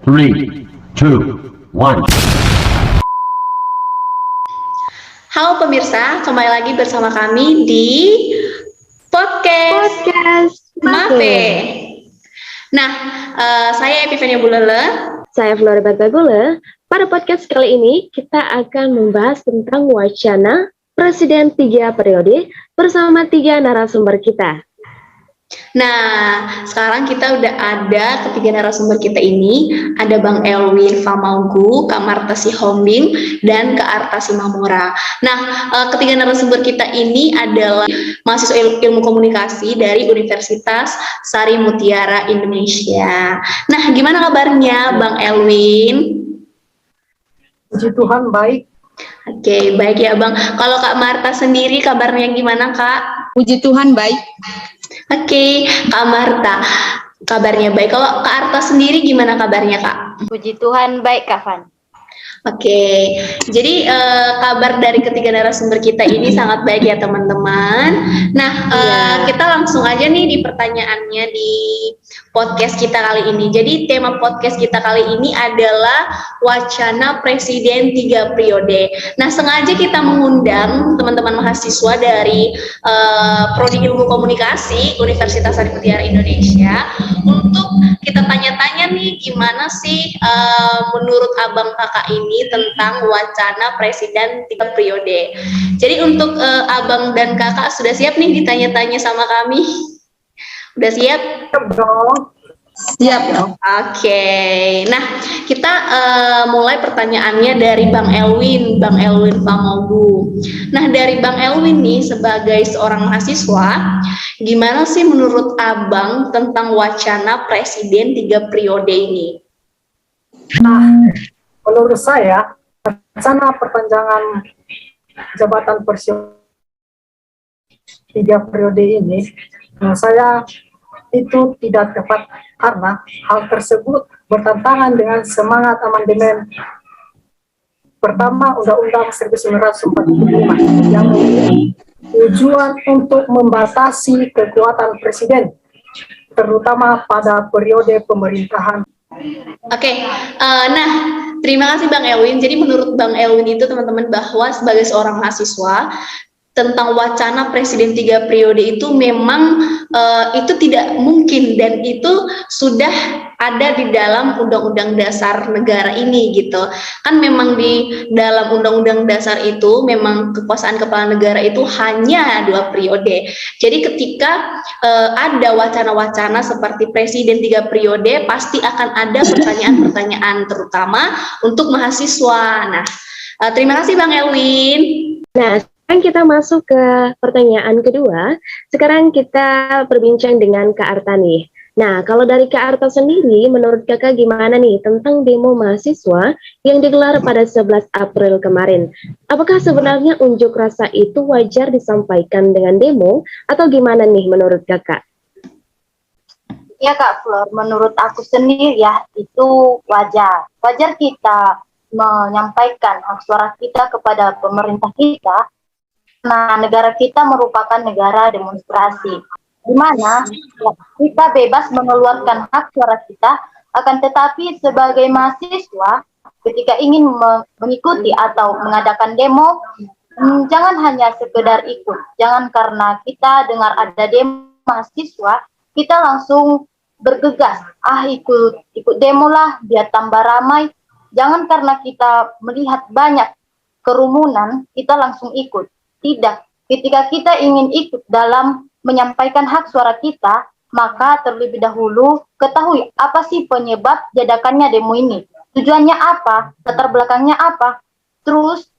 Three, two, one. Halo pemirsa, kembali lagi bersama kami di podcast Mape. Nah, saya Epifania Bulele. Saya Flora Batagula. Pada podcast kali ini kita akan membahas tentang wacana Presiden 3 periode bersama 3 narasumber kita. Nah, sekarang kita udah ada ketiga narasumber kita ini. Ada Bang Elwin Famaugu, Kak Marta Sihombing, dan Kak Arta Simamora. Nah, ketiga narasumber kita ini adalah mahasiswa ilmu komunikasi dari Universitas Sari Mutiara Indonesia. Nah, gimana kabarnya Bang Elwin? Puji Tuhan baik. Oke, baik ya Bang. Kalau Kak Marta sendiri kabarnya gimana Kak? Puji Tuhan baik. Oke, Kak Marta, kabarnya baik. Kalau Kak Arta sendiri gimana kabarnya, Kak? Puji Tuhan baik, Kak Van. Oke, jadi kabar dari ketiga narasumber kita ini sangat baik ya teman-teman. Nah, kita langsung aja nih di pertanyaannya di podcast kita kali ini. Jadi tema podcast kita kali ini adalah wacana Presiden 3 periode. Nah, sengaja kita mengundang teman-teman mahasiswa dari Prodi Ilmu Komunikasi Universitas Sari Mutiara Indonesia untuk kita tanya-tanya nih gimana sih menurut abang kakak ini tentang wacana Presiden 3 periode. Jadi untuk abang dan kakak sudah siap nih ditanya-tanya sama kami? Udah siap? Siap dong. Oke. Nah, kita mulai pertanyaannya dari Bang Elwin Famaugu. Nah, dari Bang Elwin nih sebagai seorang mahasiswa, gimana sih menurut abang tentang wacana Presiden 3 periode ini? Nah, menurut saya, rencana perpanjangan jabatan presiden 3 periode ini, menurut saya itu tidak tepat karena hal tersebut bertentangan dengan semangat amandemen pertama Undang-Undang 1945 yang memiliki tujuan untuk membatasi kekuatan presiden, terutama pada periode pemerintahan. Oke, nah terima kasih Bang Elwin. Jadi menurut Bang Elwin itu teman-teman bahwa sebagai seorang mahasiswa tentang wacana Presiden 3 periode itu memang itu tidak mungkin dan itu sudah ada di dalam Undang-Undang Dasar negara ini gitu. Kan memang di dalam Undang-Undang Dasar itu memang kekuasaan kepala negara itu hanya 2 periode. Jadi ketika ada wacana-wacana seperti Presiden 3 periode pasti akan ada pertanyaan-pertanyaan terutama untuk mahasiswa. Nah, terima kasih Bang Elwin. Nah, sekarang kita masuk ke pertanyaan kedua. Sekarang kita berbincang dengan Kak Arta nih. Nah, kalau dari Kak Arta sendiri, menurut kakak gimana nih tentang demo mahasiswa yang digelar pada 11 April kemarin? Apakah sebenarnya unjuk rasa itu wajar disampaikan dengan demo atau gimana nih menurut kakak? Ya Kak Flor, menurut aku sendiri ya itu wajar. Wajar kita menyampaikan hak suara kita kepada pemerintah kita. Nah, negara kita merupakan negara demonstrasi, di mana kita bebas mengeluarkan hak suara kita, akan tetapi sebagai mahasiswa, ketika ingin mengikuti atau mengadakan demo, jangan hanya sekedar ikut. Jangan karena kita dengar ada demo mahasiswa, kita langsung bergegas, ikut demo lah, biar tambah ramai. Jangan karena kita melihat banyak kerumunan, kita langsung ikut. Tidak, ketika kita ingin ikut dalam menyampaikan hak suara kita, maka terlebih dahulu ketahui apa sih penyebab diadakannya demo ini. Tujuannya apa, latar belakangnya apa, terus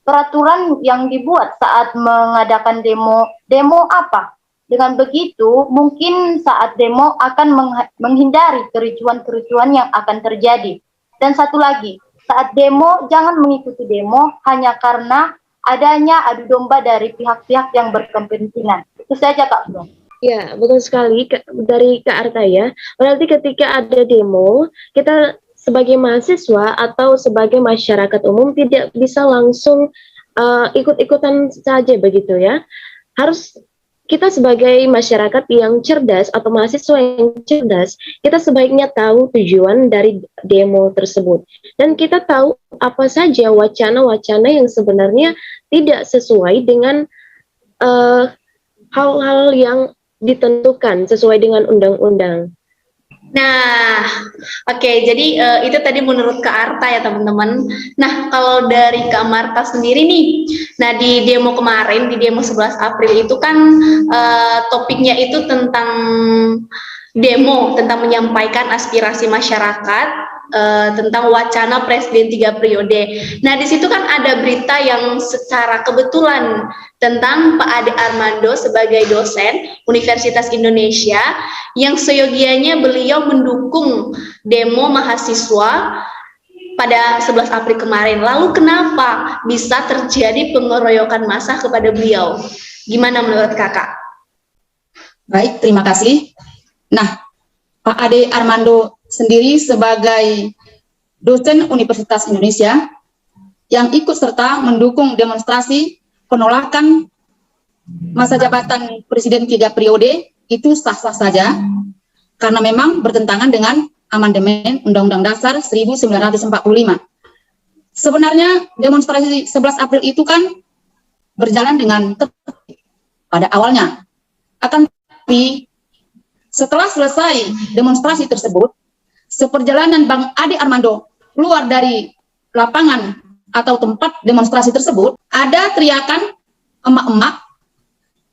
peraturan yang dibuat saat mengadakan demo apa. Dengan begitu, mungkin saat demo akan menghindari kericuan-kericuan yang akan terjadi. Dan satu lagi, saat demo jangan mengikuti demo hanya karena adanya adu domba dari pihak-pihak yang berkepentingan. Itu saja Kak Flo. Ya, betul sekali dari Kak Arta ya. Berarti ketika ada demo, kita sebagai mahasiswa atau sebagai masyarakat umum tidak bisa langsung ikut-ikutan saja begitu ya. Harus kita sebagai masyarakat yang cerdas atau mahasiswa yang cerdas, kita sebaiknya tahu tujuan dari demo tersebut. Dan kita tahu apa saja wacana-wacana yang sebenarnya tidak sesuai dengan hal-hal yang ditentukan sesuai dengan undang-undang. Nah, oke, jadi itu tadi menurut Kak Arta ya teman-teman. Nah, kalau dari Kak Marta sendiri nih, nah di demo kemarin, di demo 11 April itu kan topiknya itu tentang demo, tentang menyampaikan aspirasi masyarakat tentang wacana presiden 3 periode. Nah, di situ kan ada berita yang secara kebetulan tentang Pak Ade Armando sebagai dosen Universitas Indonesia yang seyogianya beliau mendukung demo mahasiswa pada 11 April kemarin. Lalu kenapa bisa terjadi pengeroyokan massa kepada beliau? Gimana menurut Kakak? Baik, terima kasih. Nah, Pak Ade Armando sendiri sebagai dosen Universitas Indonesia yang ikut serta mendukung demonstrasi penolakan masa jabatan Presiden 3 periode itu sah-sah saja karena memang bertentangan dengan amandemen Undang-Undang Dasar 1945. Sebenarnya demonstrasi 11 April itu kan berjalan dengan tertib pada awalnya. Akan tetapi setelah selesai demonstrasi tersebut, seperjalanan Bang Ade Armando keluar dari lapangan atau tempat demonstrasi tersebut, ada teriakan emak-emak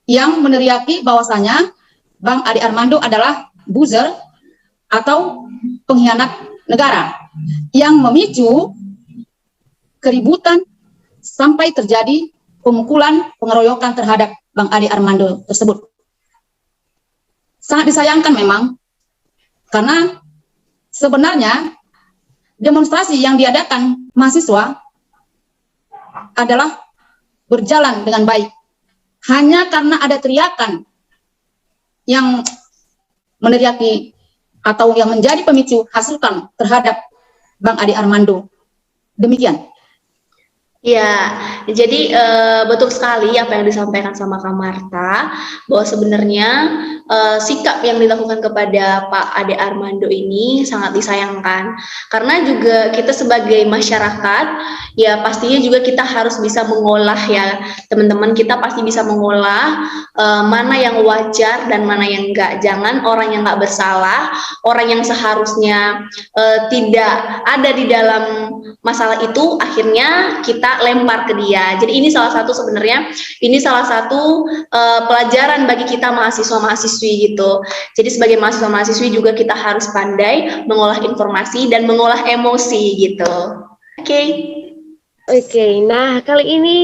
yang meneriaki bahwasanya Bang Ade Armando adalah buzzer atau pengkhianat negara yang memicu keributan sampai terjadi pemukulan, pengeroyokan terhadap Bang Ade Armando tersebut. Sangat disayangkan memang, karena sebenarnya demonstrasi yang diadakan mahasiswa adalah berjalan dengan baik. Hanya karena ada teriakan yang meneriaki atau yang menjadi pemicu hasutan terhadap Bang Ade Armando. Demikian. Ya, jadi betul sekali apa yang disampaikan sama Kak Marta, bahwa sebenarnya sikap yang dilakukan kepada Pak Ade Armando ini sangat disayangkan, karena juga kita sebagai masyarakat, ya pastinya juga kita harus bisa mengolah ya, teman-teman, kita pasti bisa mengolah mana yang wajar dan mana yang enggak. Jangan orang yang enggak bersalah, orang yang seharusnya tidak ada di dalam masalah itu, akhirnya kita lempar ke dia. Jadi ini salah satu sebenarnya, ini salah satu pelajaran bagi kita mahasiswa-mahasiswi gitu. Jadi sebagai mahasiswa-mahasiswi juga kita harus pandai mengolah informasi dan mengolah emosi gitu. Oke. Nah kali ini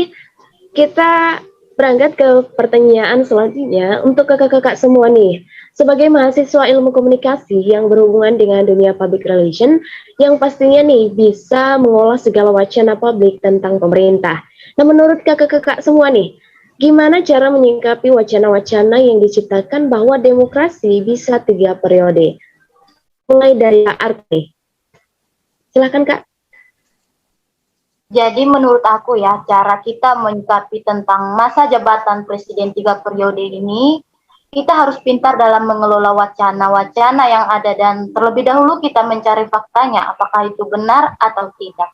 kita berangkat ke pertanyaan selanjutnya untuk kakak-kakak semua nih. Sebagai mahasiswa ilmu komunikasi yang berhubungan dengan dunia public relation, yang pastinya nih bisa mengolah segala wacana publik tentang pemerintah. Nah menurut kakak-kakak semua nih, gimana cara menyikapi wacana-wacana yang diciptakan bahwa demokrasi bisa 3 periode? Mulai dari Kak Arti. Silakan Kak. Jadi menurut aku ya, cara kita menyikapi tentang masa jabatan Presiden 3 periode ini, kita harus pintar dalam mengelola wacana-wacana yang ada dan terlebih dahulu kita mencari faktanya, apakah itu benar atau tidak.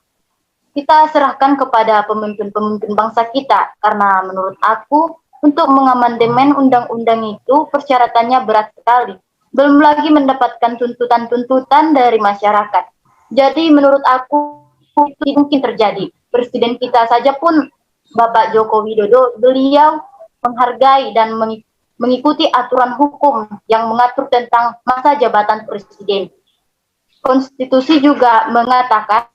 Kita serahkan kepada pemimpin-pemimpin bangsa kita, karena menurut aku, untuk mengamandemen undang-undang itu persyaratannya berat sekali. Belum lagi mendapatkan tuntutan-tuntutan dari masyarakat. Jadi menurut aku, itu mungkin terjadi. Presiden kita saja pun, Bapak Joko Widodo, beliau menghargai dan mengikuti aturan hukum yang mengatur tentang masa jabatan presiden. Konstitusi juga mengatakan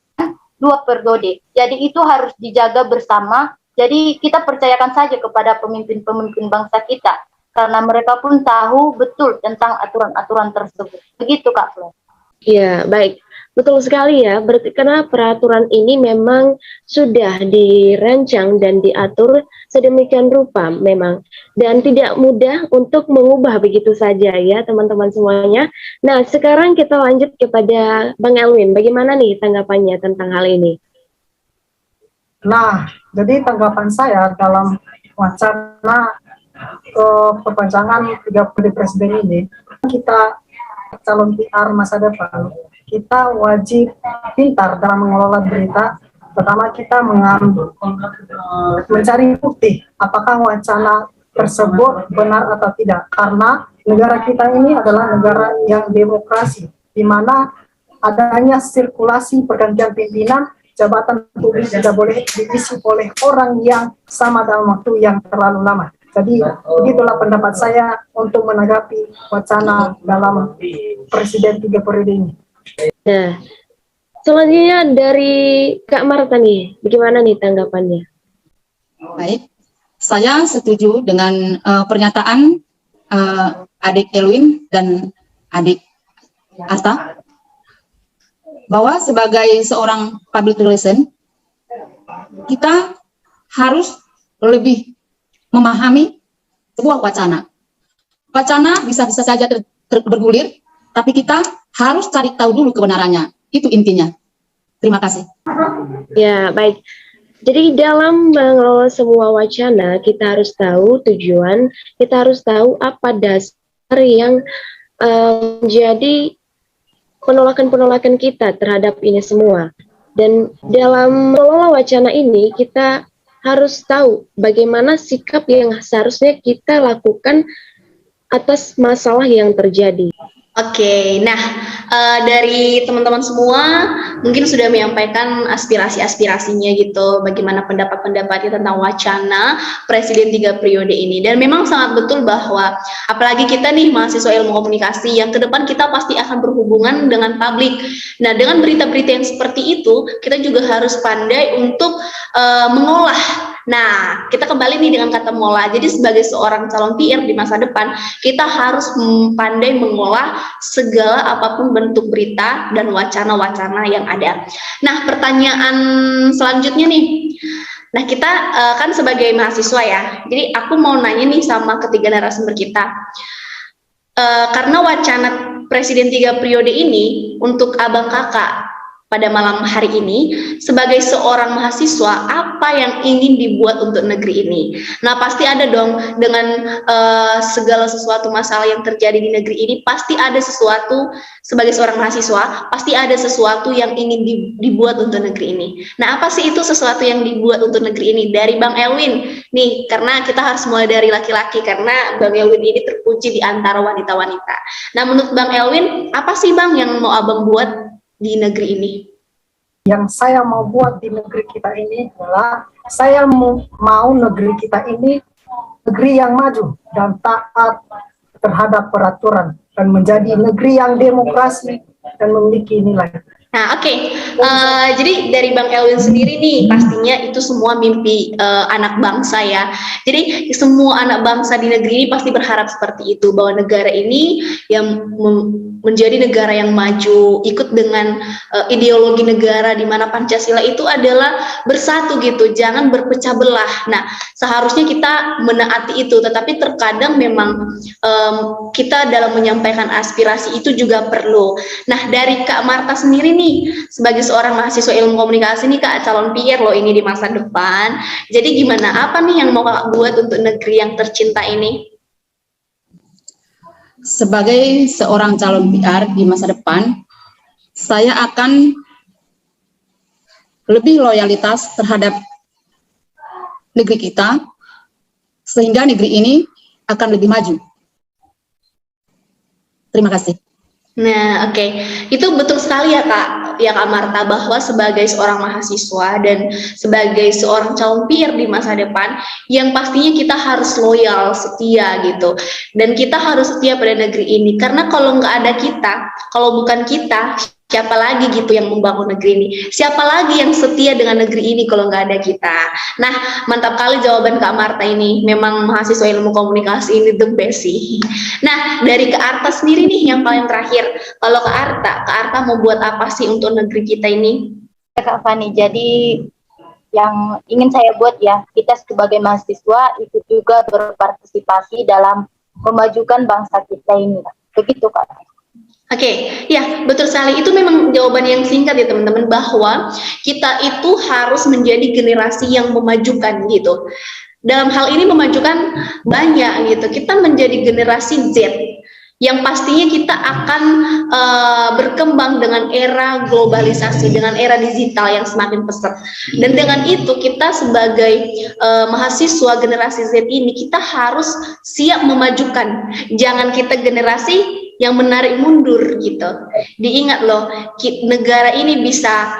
2 periode. Jadi itu harus dijaga bersama. Jadi kita percayakan saja kepada pemimpin-pemimpin bangsa kita, karena mereka pun tahu betul tentang aturan-aturan tersebut. Begitu Kak Flo. Ya, baik. Betul sekali ya, berarti karena peraturan ini memang sudah dirancang dan diatur sedemikian rupa memang, dan tidak mudah untuk mengubah begitu saja ya teman-teman semuanya. Nah sekarang kita lanjut kepada Bang Elwin, bagaimana nih tanggapannya tentang hal ini? Nah, jadi tanggapan saya dalam wacana perpanjangan 3 periode presiden ini, kita calon PR masa depan, kita wajib pintar dalam mengelola berita. Pertama, kita mencari bukti apakah wacana tersebut benar atau tidak. Karena negara kita ini adalah negara yang demokrasi, di mana adanya sirkulasi pergantian pimpinan, jabatan publik tidak boleh diisi oleh orang yang sama dalam waktu yang terlalu lama. Jadi begitulah pendapat saya untuk menanggapi wacana dalam presiden 3 periode ini. Nah, selanjutnya dari Kak Marta nih, bagaimana nih tanggapannya? Baik, saya setuju dengan pernyataan adik Elwin dan adik Arta, bahwa sebagai seorang public relation, kita harus lebih memahami sebuah wacana. Wacana bisa-bisa saja bergulir, tapi kita harus cari tahu dulu kebenarannya. Itu intinya. Terima kasih. Ya, baik. Jadi dalam mengelola semua wacana, kita harus tahu tujuan, kita harus tahu apa dasar yang menjadi penolakan-penolakan kita terhadap ini semua. Dan dalam mengelola wacana ini, kita harus tahu bagaimana sikap yang seharusnya kita lakukan atas masalah yang terjadi. Oke, nah dari teman-teman semua mungkin sudah menyampaikan aspirasi-aspirasinya gitu, bagaimana pendapat-pendapatnya tentang wacana Presiden 3 periode ini. Dan memang sangat betul bahwa apalagi kita nih mahasiswa ilmu komunikasi yang ke depan kita pasti akan berhubungan dengan publik. Nah, dengan berita-berita yang seperti itu, kita juga harus pandai untuk mengolah. Nah, kita kembali nih dengan kata mengolah. Jadi sebagai seorang calon PR di masa depan, kita harus pandai mengolah segala apapun bentuk berita dan wacana-wacana yang ada. Nah, pertanyaan selanjutnya nih. Nah, kita kan sebagai mahasiswa ya. Jadi aku mau nanya nih sama ketiga narasumber kita. Karena wacana Presiden 3 periode ini untuk abang kakak pada malam hari ini, sebagai seorang mahasiswa, apa yang ingin dibuat untuk negeri ini? Nah, pasti ada dong dengan segala sesuatu masalah yang terjadi di negeri ini, pasti ada sesuatu sebagai seorang mahasiswa, pasti ada sesuatu yang ingin dibuat untuk negeri ini. Nah, apa sih itu sesuatu yang dibuat untuk negeri ini? Dari Bang Elwin, nih, karena kita harus mulai dari laki-laki, karena Bang Elwin ini terpuji di antara wanita-wanita. Nah, menurut Bang Elwin, apa sih Bang yang mau Abang buat di negeri ini? Yang saya mau buat di negeri kita ini adalah saya mau negeri kita ini negeri yang maju dan taat terhadap peraturan dan menjadi negeri yang demokrasi dan memiliki nilai. Nah, oke. Jadi dari Bang Elwin sendiri nih, pastinya itu semua mimpi anak bangsa ya. Jadi semua anak bangsa di negeri ini pasti berharap seperti itu, bahwa negara ini yang menjadi negara yang maju, ikut dengan ideologi negara di mana Pancasila itu adalah bersatu gitu, jangan berpecah belah. Nah, seharusnya kita menaati itu, tetapi terkadang memang kita dalam menyampaikan aspirasi itu juga perlu. Nah, dari Kak Marta sendiri nih, sebagai seorang mahasiswa ilmu komunikasi nih Kak, calon PR loh ini di masa depan. Jadi gimana, apa nih yang mau Kak buat untuk negeri yang tercinta ini? Sebagai seorang calon PR di masa depan, saya akan lebih loyalitas terhadap negeri kita, sehingga negeri ini akan lebih maju. Terima kasih. Nah, oke. Itu betul sekali ya Kak Marta, bahwa sebagai seorang mahasiswa dan sebagai seorang calon PR di masa depan, yang pastinya kita harus loyal, setia gitu. Dan kita harus setia pada negeri ini, karena kalau nggak ada kita, kalau bukan kita, siapa lagi gitu yang membangun negeri ini? Siapa lagi yang setia dengan negeri ini kalau nggak ada kita? Nah, mantap kali jawaban Kak Marta ini. Memang mahasiswa ilmu komunikasi ini the best sih. Nah, dari Kak Arta sendiri nih yang paling terakhir. Kalau Kak Arta mau buat apa sih untuk negeri kita ini? Kak Fani, jadi yang ingin saya buat ya, kita sebagai mahasiswa ikut juga berpartisipasi dalam memajukan bangsa kita ini. Begitu Kak. Oke, ya betul sekali. Itu memang jawaban yang singkat ya teman-teman, bahwa kita itu harus menjadi generasi yang memajukan gitu. dalam hal ini memajukan banyak gitu. Kita menjadi generasi Z yang pastinya kita akan berkembang dengan era globalisasi, dengan era digital yang semakin pesat. Dan dengan itu kita sebagai mahasiswa generasi Z ini kita harus siap memajukan. Jangan kita generasi yang menarik mundur gitu. Diingat loh, negara ini bisa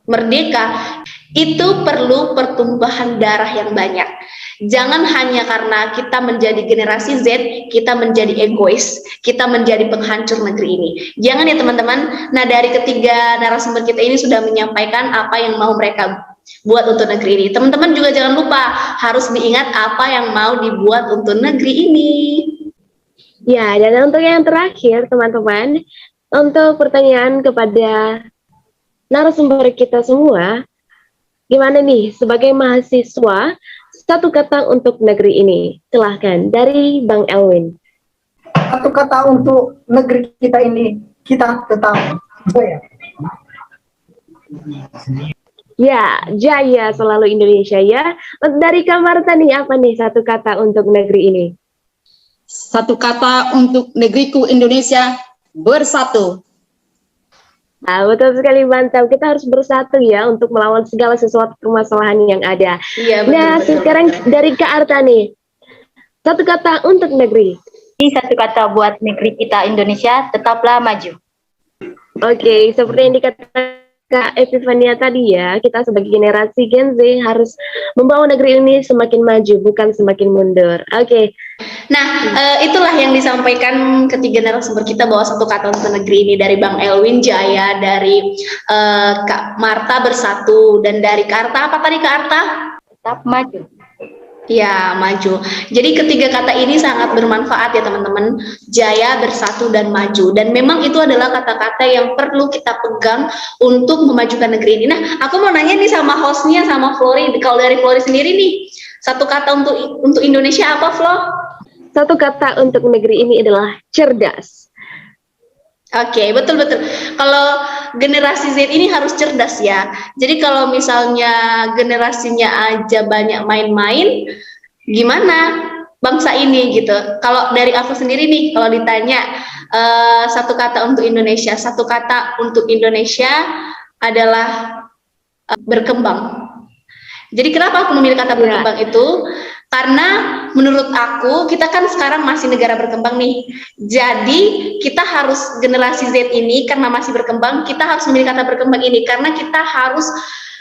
merdeka itu perlu pertumpahan darah yang banyak. Jangan hanya karena kita menjadi generasi Z, kita menjadi egois, kita menjadi penghancur negeri ini. Jangan ya teman-teman. Nah, dari ketiga narasumber kita ini sudah menyampaikan apa yang mau mereka buat untuk negeri ini. Teman-teman juga jangan lupa harus diingat apa yang mau dibuat untuk negeri ini. Ya, dan untuk yang terakhir teman-teman, untuk pertanyaan kepada narasumber kita semua, gimana nih sebagai mahasiswa, satu kata untuk negeri ini? Silahkan, dari Bang Elwin. Satu kata untuk negeri kita ini, kita tetap jaya. Ya, jaya selalu Indonesia ya. Dari Kak Marta nih, apa nih satu kata untuk negeri ini? Satu kata untuk negeriku Indonesia, bersatu. Nah, betul sekali, mantap. Kita harus bersatu ya untuk melawan segala sesuatu permasalahan yang ada. Iya, betul, Nah, betul, sekarang betul. dari Kak Arta nih, satu kata untuk negeri. Ini satu kata buat negeri kita Indonesia, tetaplah maju. Oke, seperti yang dikatakan Kak Epifania tadi ya, kita sebagai generasi Gen Z harus membawa negeri ini semakin maju, bukan semakin mundur. Oke. Nah, itulah yang disampaikan ketiga narasumber kita bahwa satu kata untuk negeri ini dari Bang Elwin Jaya, dari Kak Marta bersatu, dan dari Kak Arta, apa tadi Kak Arta? Tetap maju. Ya, maju. Jadi ketiga kata ini sangat bermanfaat ya teman-teman. Jaya, bersatu, dan maju. Dan memang itu adalah kata-kata yang perlu kita pegang untuk memajukan negeri ini. Nah, aku mau nanya nih sama hostnya, sama Flori. Kalau dari Flori sendiri nih, satu kata untuk Indonesia apa, Flo? Satu kata untuk negeri ini adalah cerdas. Oke, betul-betul. Kalau generasi Z ini harus cerdas ya. Jadi kalau misalnya generasinya aja banyak main-main, gimana bangsa ini gitu? Kalau dari aku sendiri nih, kalau ditanya satu kata untuk Indonesia, satu kata untuk Indonesia adalah berkembang. Jadi kenapa aku memilih kata berkembang itu? Karena menurut aku kita kan sekarang masih negara berkembang nih. Jadi kita harus generasi Z ini karena masih berkembang, kita harus memilih kata berkembang ini karena kita harus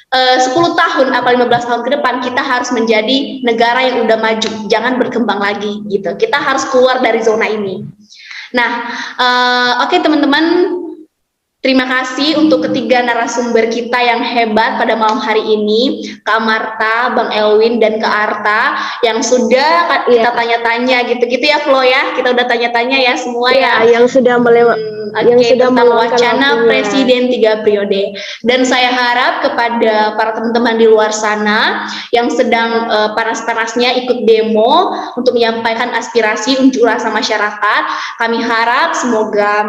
10 tahun apa 15 tahun ke depan kita harus menjadi negara yang udah maju, jangan berkembang lagi gitu. Kita harus keluar dari zona ini. Nah, oke teman-teman. Terima kasih untuk ketiga narasumber kita yang hebat pada malam hari ini, Kak Marta, Bang Elwin, dan Kak Arta, yang sudah kita tanya-tanya gitu-gitu ya Flo ya, kita udah tanya-tanya ya semua ya. Yang sudah yang sudah tentang meluangkan wacana waktunya. Presiden 3 periode. Dan saya harap kepada para teman-teman di luar sana yang sedang panas-panasnya ikut demo untuk menyampaikan aspirasi unjuk rasa masyarakat, kami harap semoga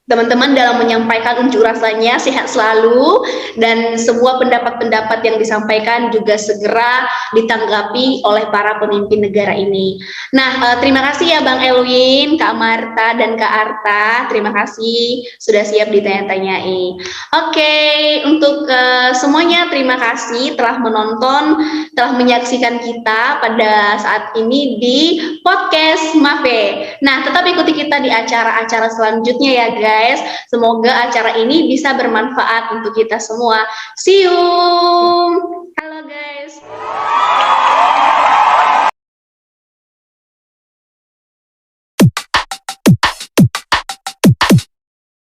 teman-teman dalam menyampaikan unjuk rasanya sehat selalu dan semua pendapat-pendapat yang disampaikan juga segera ditanggapi oleh para pemimpin negara ini. Nah, terima kasih ya Bang Elwin, Kak Marta, dan Kak Arta. Terima kasih sudah siap ditanya-tanyai. Oke, untuk semuanya terima kasih telah menonton, telah menyaksikan kita pada saat ini di podcast Mape. Nah, tetap ikuti kita di acara-acara selanjutnya ya guys. Semoga acara ini bisa bermanfaat untuk kita semua. See you.